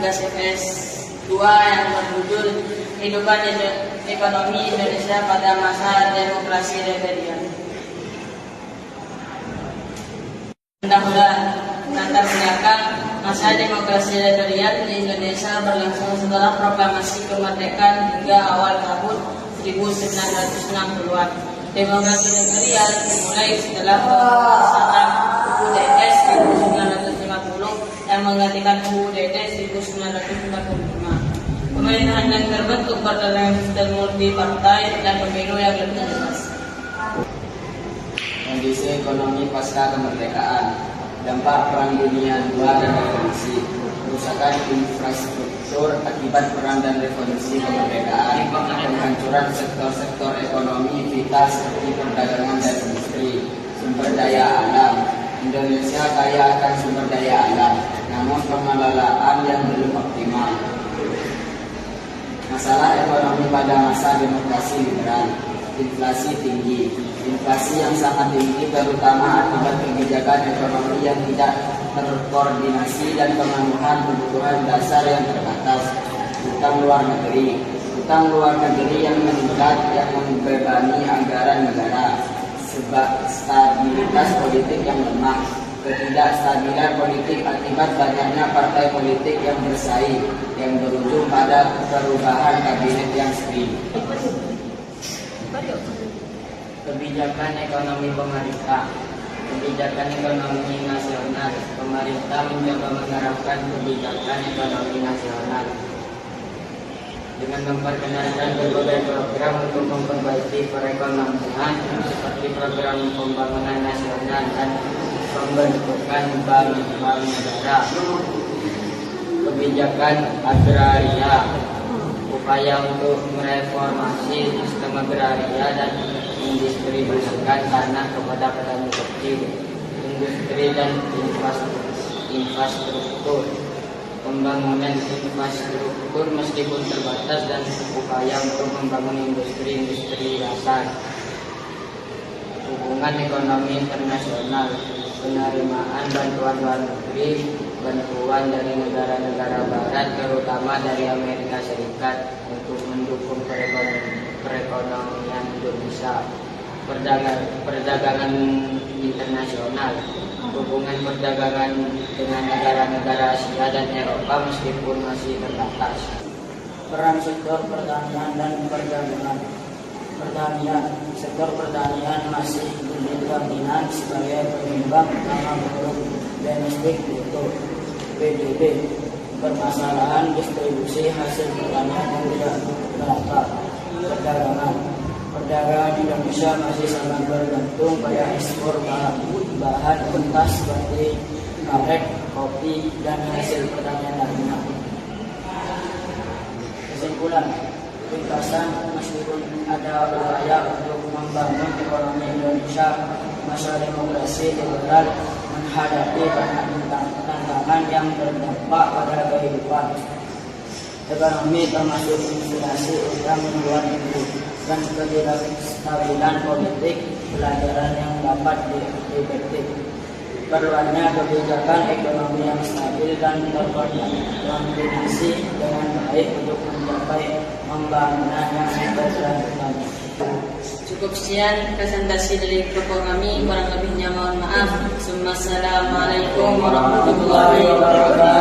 tugas CPS 2 yang berjudul Kehidupan Ekonomi Indonesia pada Masa Demokrasi Liberal. Pendahuluan. Latar belakang masa demokrasi liberal di Indonesia berlangsung setelah proklamasi kemerdekaan hingga awal tahun 1960-an. Demokrasi liberal dimulai setelah pengesahan UUD 1950 yang menggantikan UUD 1945. Pemerintahan yang terbentuk berdasarkan sistem multi-partai dan pemilu yang lebih jelas. Kondisi ekonomi pasca kemerdekaan, dampak Perang Dunia II dan revolusi, kerusakan infrastruktur akibat perang dan revolusi kemerdekaan, penghancuran sektor-sektor ekonomi vital seperti perdagangan dan industri, sumber daya alam. Indonesia kaya akan sumber daya alam, namun pengelolaan yang belum optimal. Masalah ekonomi pada masa demokrasi liberal, inflasi tinggi. Inflasi yang sangat tinggi terutama akibat kebijakan ekonomi yang tidak terkoordinasi dan pemenuhan kebutuhan dasar yang terbatas. Utang luar negeri yang meningkat yang membebani anggaran negara. Sebab stabilitas politik yang lemah, ketidakstabilan politik akibat banyaknya partai politik yang bersaing yang berujung pada perubahan kabinet yang sering. Kebijakan ekonomi pemerintah. Kebijakan ekonomi nasional. Pemerintah mencoba menerapkan kebijakan ekonomi nasional dengan memperkenalkan berbagai program untuk memperbaiki perekonomian seperti program pembangunan nasional dan pembentukan bank negara. Kebijakan agraria. Upaya untuk mereformasi sistem agraria dan mendistribusikan tanah kepada petani kecil, industri dan infrastruktur. Pembangunan infrastruktur meskipun terbatas dan upaya untuk membangun industri dasar. Hubungan ekonomi internasional, penerimaan bantuan luar negeri, bantuan dari negara-negara barat terutama dari Amerika Serikat untuk mendukung perekonomian Indonesia. Perdagangan internasional, hubungan perdagangan dengan negara-negara Asia dan Eropa meskipun masih terbatas. Peran sektor pertanian dan perdagangan. Sektor pertanian masih menjadi dominan sebagai penyumbang utama produk domestik bruto (PDB). Permasalahan distribusi hasil pertanian yang tidak merata. Perdagangan Indonesia masih sangat bergantung pada ekspor bahan mentah seperti karet, kopi, dan hasil pertanian lainnya. Kesimpulan, ringkasan meskipun ada upaya untuk membangun ekonomi Indonesia masa demokrasi liberal menghadapi banyak tantangan yang berdampak pada kehidupan ekonomi termasuk inflasi, utang luar negeri, dan ketidakstabilan politik. Pelajaran yang dapat dipetik perlunya kebijakan ekonomi yang stabil dan terkoordinasi dengan baik untuk mencapai pembangunan yang berkelanjutan. Cukup sekian presentasi dari kelompok kami, kurang lebihnya mohon maaf. Assalamualaikum warahmatullahi wabarakatuh.